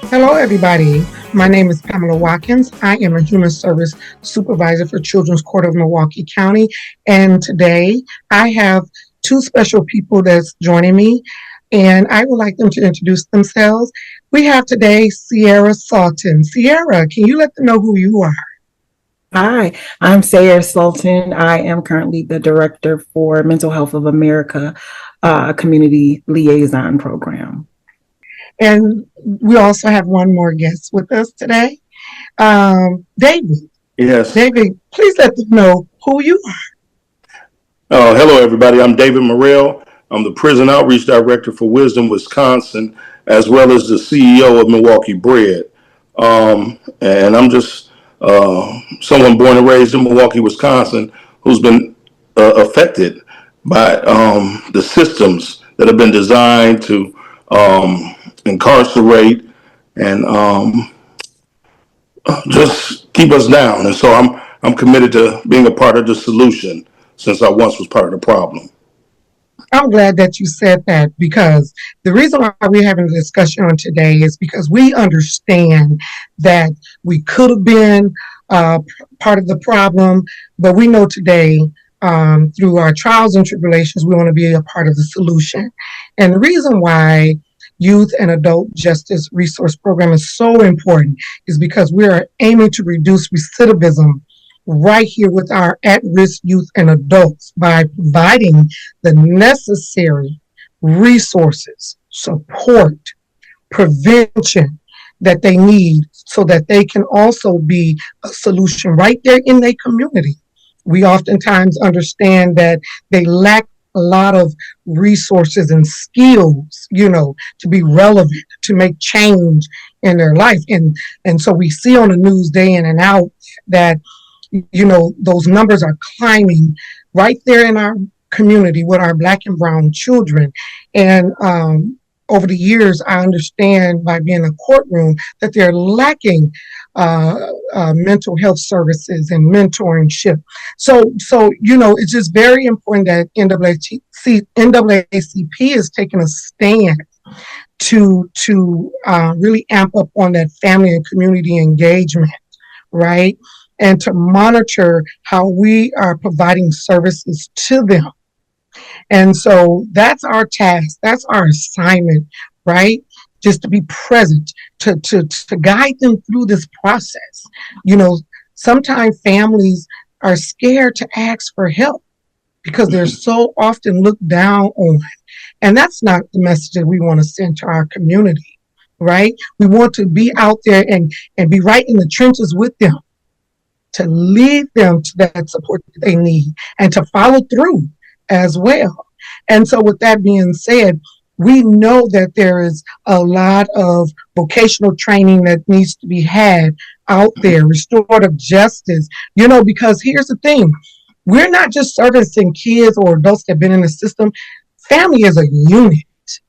Hello, everybody. My name is Pamela Watkins. I am a Human Service Supervisor for Children's Court of Milwaukee County. And today I have two special people that's joining me, and I would like them to introduce themselves. We have today Sierra Salton. Sierra, can you let them know who you are? Hi, I'm Sayer Sultan. I am currently the director for Mental Health of America Community Liaison Program. And we also have one more guest with us today, David. Yes. David, please let them know who you are. Hello, everybody. I'm David Morrell. I'm the Prison Outreach Director for Wisdom, Wisconsin, as well as the CEO of Milwaukee Bread. And I'm just someone born and raised in Milwaukee, Wisconsin, who's been affected by the systems that have been designed to incarcerate and just keep us down. And so I'm committed to being a part of the solution since I once was part of the problem. I'm glad that you said that because the reason why we're having a discussion on today is because we understand that we could have been uh, part of the problem, but we know today through our trials and tribulations, we want to be a part of the solution. And the reason why Youth and Adult Justice Resource Program is so important is because we are aiming to reduce recidivism right here with our at risk youth and adults by providing the necessary resources, support, prevention that they need so that they can also be a solution right there in their community. We oftentimes understand that they lack a lot of resources and skills, to be relevant, to make change in their life. And so we see on the news day in and out that those numbers are climbing right there in our community with our black and brown children. And over the years, I understand by being in a courtroom that they're lacking mental health services and mentorship. So it's just very important that NAACP is taking a stand to really amp up on that family and community engagement, right? And to monitor how we are providing services to them. And so that's our task, that's our assignment, right? Just to be present, to guide them through this process. You know, sometimes families are scared to ask for help because they're so often looked down on. And that's not the message that we want to send to our community, right? We want to be out there and be right in the trenches with them to lead them to that support that they need and to follow through as well. And so, with that being said, we know that there is a lot of vocational training that needs to be had out there, restorative justice, because here's the thing, we're not just servicing kids or adults that have been in the system, family is a unit.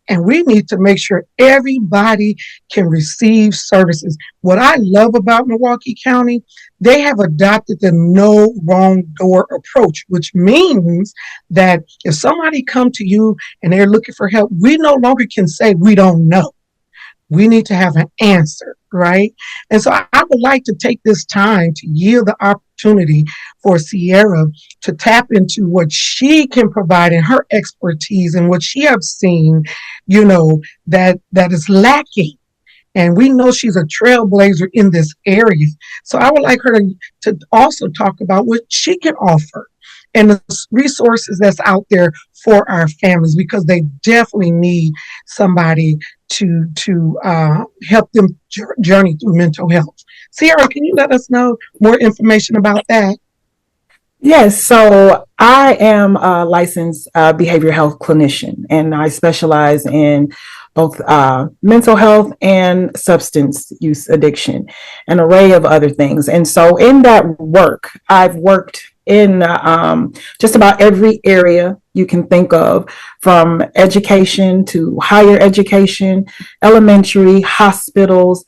And we need to make sure everybody can receive services. What I love about Milwaukee County, they have adopted the no wrong door approach, which means that if somebody come to you and they're looking for help, we no longer can say we don't know. We need to have an answer, right? And so I would like to take this time to yield the opportunity for Sierra to tap into what she can provide in her expertise and what she has seen, that is lacking. And we know she's a trailblazer in this area. So I would like her to also talk about what she can offer and the resources that's out there for our families because they definitely need somebody to help them journey through mental health. Sierra, can you let us know more information about that? Yes, so I am a licensed behavioral health clinician, and I specialize in both mental health and substance use addiction, an array of other things. And so, in that work, I've worked in just about every area you can think of, from education to higher education, elementary, hospitals,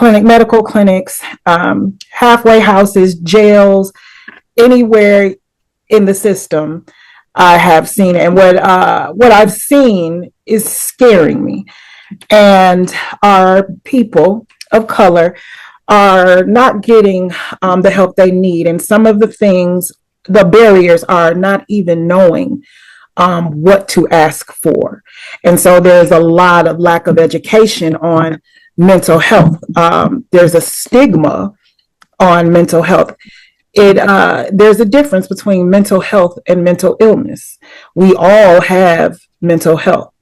medical clinics, halfway houses, jails, anywhere in the system. I have seen it, and what I've seen is scaring me. and our people of color are not getting the help they need. And some of the things, the barriers are not even knowing what to ask for. And so there's a lot of lack of education on mental health. There's a stigma on mental health. There's a difference between mental health and mental illness. We all have mental health,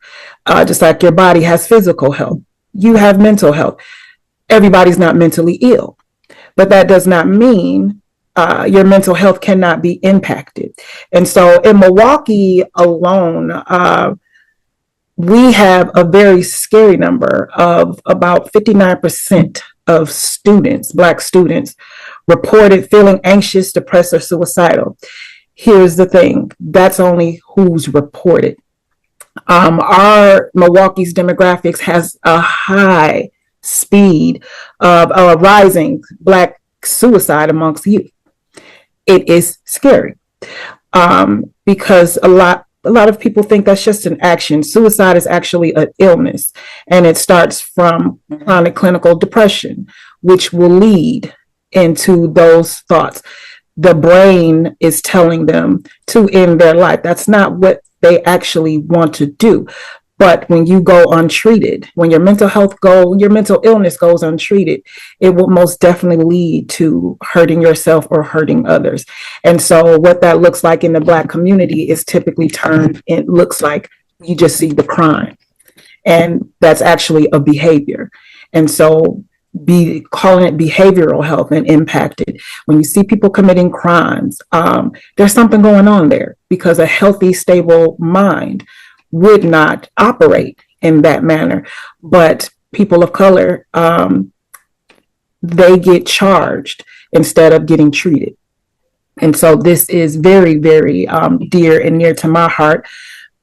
just like your body has physical health. You have mental health. Everybody's not mentally ill, but that does not mean your mental health cannot be impacted. And so in Milwaukee alone, we have a very scary number of about 59% of students, Black students, reported feeling anxious, depressed, or suicidal. Here's the thing, that's only who's reported. Our Milwaukee's demographics has a high speed of rising Black suicide amongst youth. It is scary because a lot of people think that's just an action. Suicide is actually an illness, and it starts from chronic clinical depression, which will lead into those thoughts. The brain is telling them to end their life. That's not what they actually want to do. But when you go untreated, when your mental illness goes untreated, it will most definitely lead to hurting yourself or hurting others. And so what that looks like in the Black community is typically it looks like you just see the crime. And that's actually a behavior. And so calling it behavioral health and impacted. When you see people committing crimes, there's something going on there, because a healthy, stable mind would not operate in that manner. But people of color, they get charged instead of getting treated. And so this is very, very dear and near to my heart.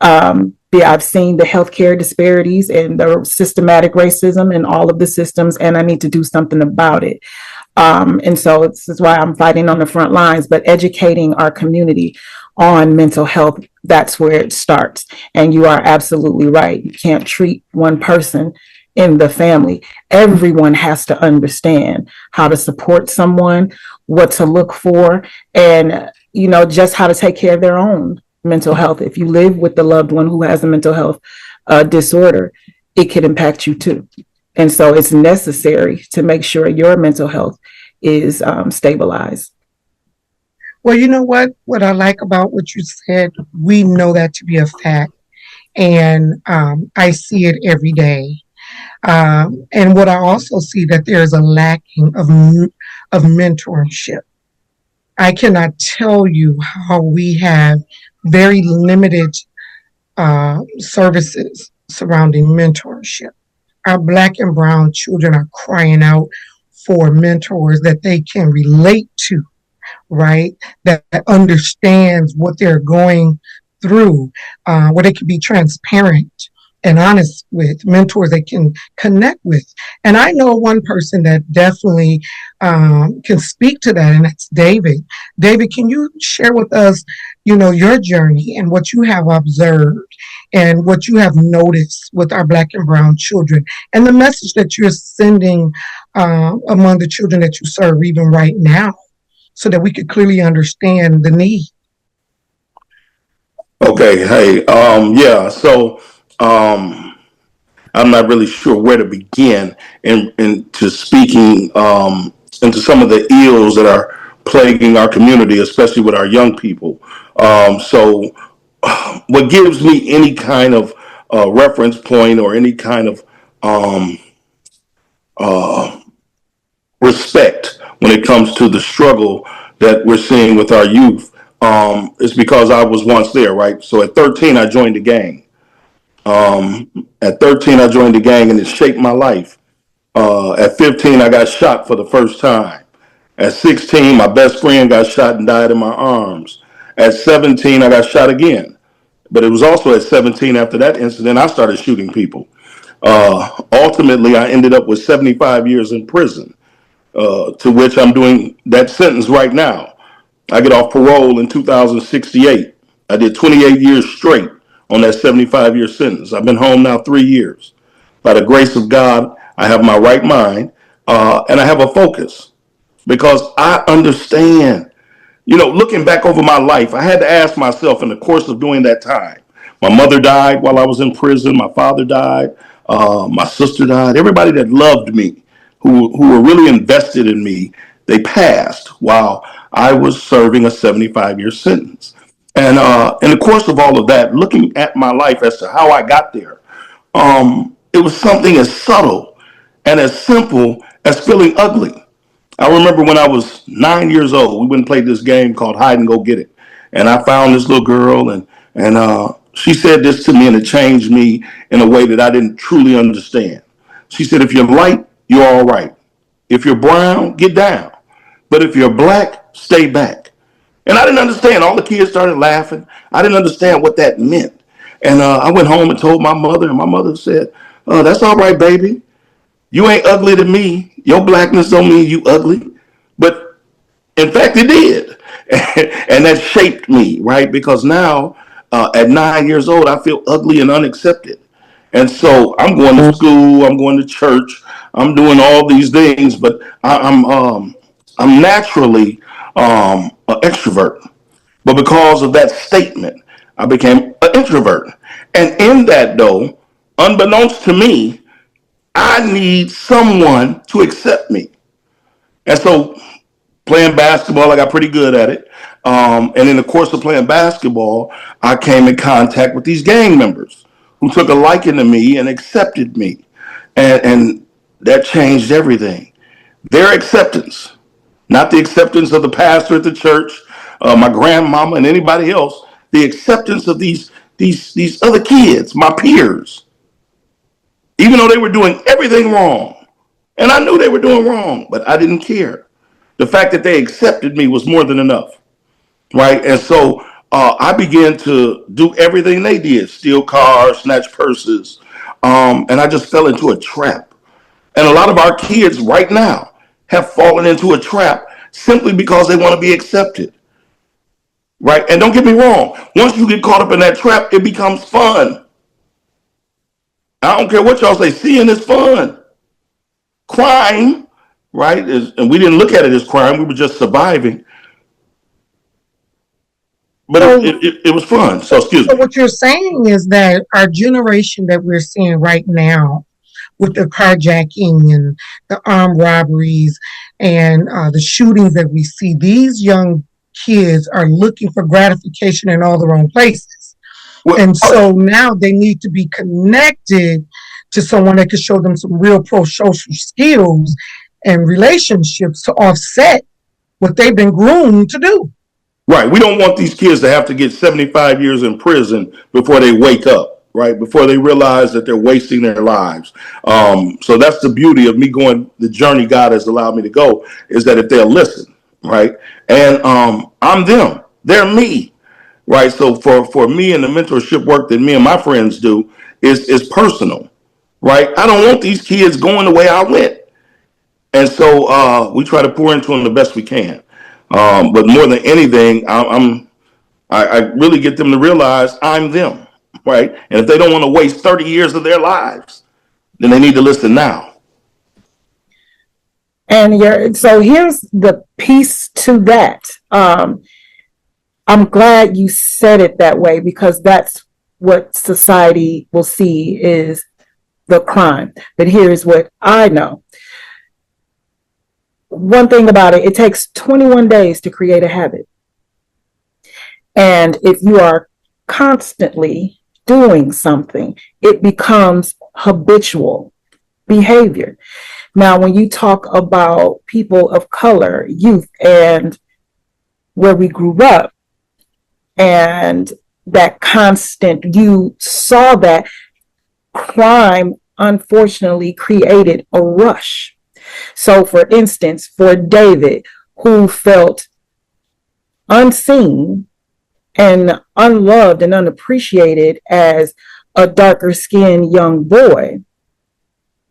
I've seen the healthcare disparities and the systematic racism in all of the systems, and I need to do something about it. And so this is why I'm fighting on the front lines, but educating our community on mental health, that's where it starts. And you are absolutely right. You can't treat one person in the family. Everyone has to understand how to support someone, what to look for, and, just how to take care of their own mental health. If you live with the loved one who has a mental health disorder, it can impact you too. And so it's necessary to make sure your mental health is stabilized. Well, you know what I like about what you said, we know that to be a fact. And I see it every day. And what I also see that there's a lacking of mentorship. I cannot tell you how we have very limited services surrounding mentorship. Our Black and brown children are crying out for mentors that they can relate to, right? That understands what they're going through, where they can be transparent and honest with, mentors they can connect with. And I know one person that definitely can speak to that, and that's David. David, can you share with us, your journey and what you have observed and what you have noticed with our Black and brown children, and the message that you're sending among the children that you serve even right now, so that we could clearly understand the need? Okay, hey, so I'm not really sure where to begin into speaking into some of the ills that are plaguing our community, especially with our young people. So what gives me any kind of reference point or any kind of respect when it comes to the struggle that we're seeing with our youth is because I was once there, right? So at 13, I joined the gang. At 13, I joined the gang, and it shaped my life. At 15, I got shot for the first time. At 16, my best friend got shot and died in my arms. At 17, I got shot again. But it was also at 17, after that incident, I started shooting people. Ultimately, I ended up with 75 years in prison, to which I'm doing that sentence right now. I get off parole in 2068. I did 28 years straight on that 75-year sentence. I've been home now 3 years. By the grace of God, I have my right mind, and I have a focus because I understand. Looking back over my life, I had to ask myself in the course of doing that time. My mother died while I was in prison. My father died. My sister died. Everybody that loved me, who were really invested in me, they passed while I was serving a 75-year sentence. And in the course of all of that, looking at my life as to how I got there, it was something as subtle and as simple as feeling ugly. I remember when I was 9 years old, we went and played this game called Hide and Go Get It. And I found this little girl, and she said this to me, and it changed me in a way that I didn't truly understand. She said, if you're light, you're all right. If you're brown, get down. But if you're black, stay back. And I didn't understand. All the kids started laughing. I didn't understand what that meant. And I went home and told my mother, and my mother said, oh, that's all right, baby. You ain't ugly to me. Your blackness don't mean you ugly. But in fact, it did. And that shaped me, right? Because now, at 9 years old, I feel ugly and unaccepted. And so I'm going to school, I'm going to church, I'm doing all these things, but I'm naturally an extrovert. But because of that statement, I became an introvert. And in that, though, unbeknownst to me, I need someone to accept me. And so playing basketball, I got pretty good at it. And in the course of playing basketball, I came in contact with these gang members who took a liking to me and accepted me. And that changed everything. Their acceptance, not the acceptance of the pastor at the church, my grandmama, and anybody else, the acceptance of these other kids, my peers, even though they were doing everything wrong. And I knew they were doing wrong, but I didn't care. The fact that they accepted me was more than enough, right? And so I began to do everything they did, steal cars, snatch purses, and I just fell into a trap. And a lot of our kids right now have fallen into a trap simply because they want to be accepted, right? And don't get me wrong, once you get caught up in that trap, it becomes fun. I don't care what y'all say, seeing is fun. Crime, right? And we didn't look at it as crime, we were just surviving. But So, it was fun. So, excuse so me. what you're saying is that our generation that we're seeing right now with the carjacking and the armed robberies and the shootings that we see, these young kids are looking for gratification in all the wrong places. Well, And so now they need to be connected to someone that can show them some real pro social skills and relationships to offset what they've been groomed to do. right. We don't want these kids to have to get 75 years in prison before they wake up, right? Before they realize that they're wasting their lives. So that's the beauty of me going the journey God has allowed me to go, is that if they'll listen, right? And I'm them, they're me, right? So for me and the mentorship work that me and my friends do is personal, right? I don't want these kids going the way I went. And so we try to pour into them the best we can. But more than anything, I really get them to realize I'm them, right? And if they don't want to waste 30 years of their lives, then they need to listen now. And so here's the piece to that. I'm glad you said it that way, because that's what society will see is the crime. But here's what I know. One thing about it, it takes 21 days to create a habit. And if you are constantly doing something, it becomes habitual behavior. Now, when you talk about people of color, youth, and where we grew up, and that constant, you saw that crime unfortunately created a rush. So, for instance, for David, who felt unseen and unloved and unappreciated as a darker skinned young boy,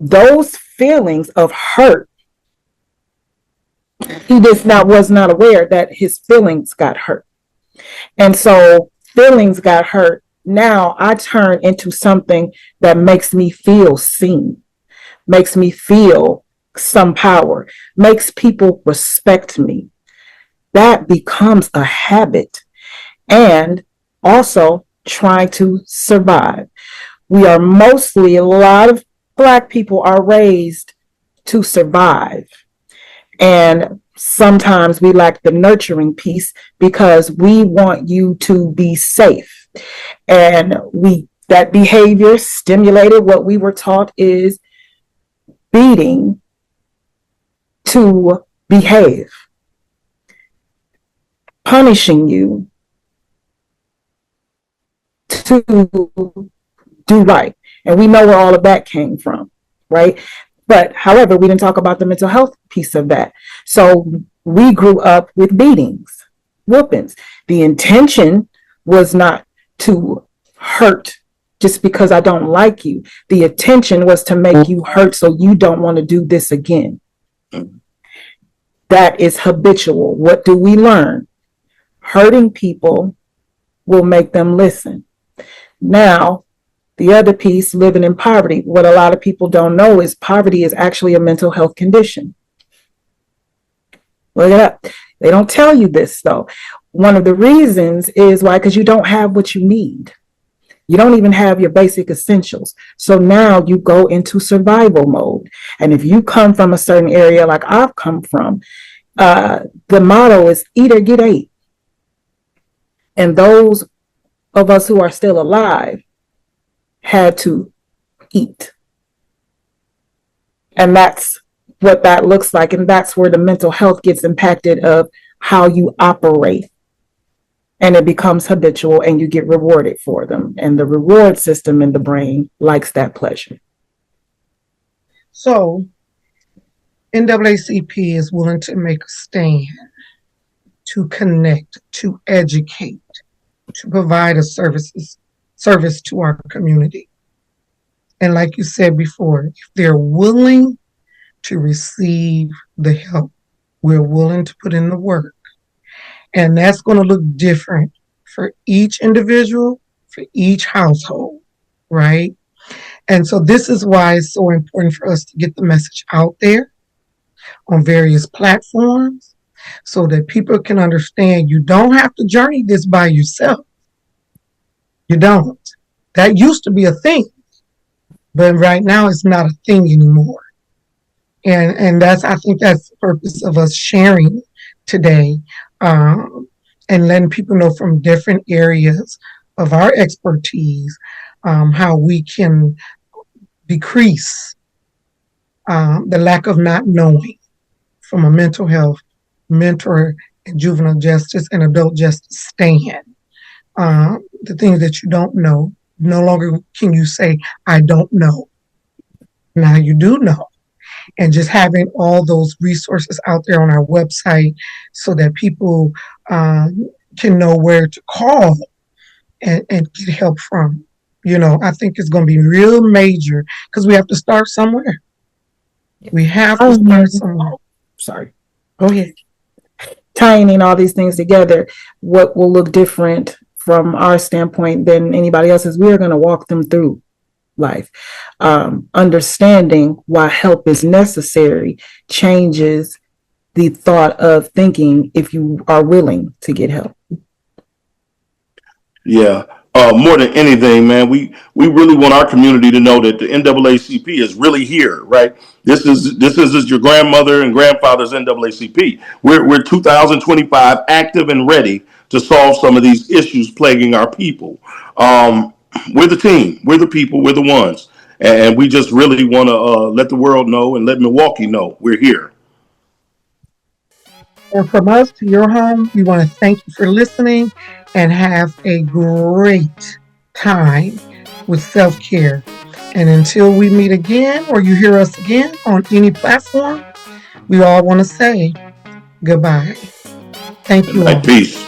those feelings of hurt, he was not aware that his feelings got hurt. And so feelings got hurt now I turn into something that makes me feel seen, makes me feel some power, makes people respect me. That becomes a habit. And also trying to survive. We are mostly, a lot of Black people are raised to survive. And sometimes we lack the nurturing piece because we want you to be safe. And that behavior stimulated what we were taught is beating to behave, punishing you to do right. And we know where all of that came from, right? But however, we didn't talk about the mental health piece of that. So we grew up with beatings, whoopings. The intention was not to hurt just because I don't like you. The intention was to make you hurt so you don't want to do this again. That is habitual. What do we learn? Hurting people will make them listen. Now, the other piece, living in poverty. What a lot of people don't know is poverty is actually a mental health condition. Look it up. They don't tell you this, though. One of the reasons is why, because you don't have what you need. You don't even have your basic essentials. So now you go into survival mode. And if you come from a certain area like I've come from, the motto is eat or get ate. And those of us who are still alive had to eat. And that's what that looks like. And that's where the mental health gets impacted of how you operate. And it becomes habitual and you get rewarded for them. And the reward system in the brain likes that pleasure. So NAACP is willing to make a stand, to connect, to educate, to provide a service to our community. And like you said before, if they're willing to receive the help, we're willing to put in the work. And that's going to look different for each individual, for each household, right? And so this is why it's so important for us to get the message out there on various platforms so that people can understand you don't have to journey this by yourself. You don't. That used to be a thing, but right now it's not a thing anymore. And I think that's the purpose of us sharing today, and letting people know from different areas of our expertise how we can decrease the lack of not knowing from a mental health, mentor, and juvenile justice and adult justice stand. The things that you don't know, no longer can you say, I don't know. Now you do know. And just having all those resources out there on our website so that people can know where to call and get help from. I think it's going to be real major because we have to start somewhere. We have to start somewhere. Sorry. Go ahead. Tying in all these things together, what will look different from our standpoint than anybody else's, we are going to walk them through life. Understanding why help is necessary changes the thought of thinking if you are willing to get help. Yeah. More than anything, man, we really want our community to know that the NAACP is really here, right? This is your grandmother and grandfather's NAACP. We're 2025 active and ready to solve some of these issues plaguing our people. We're the team, we're the people, we're the ones. And we just really want to let the world know and let Milwaukee know we're here. And from us to your home, we want to thank you for listening and have a great time with self-care. And until we meet again or you hear us again on any platform, we all want to say goodbye. Thank you all. Peace.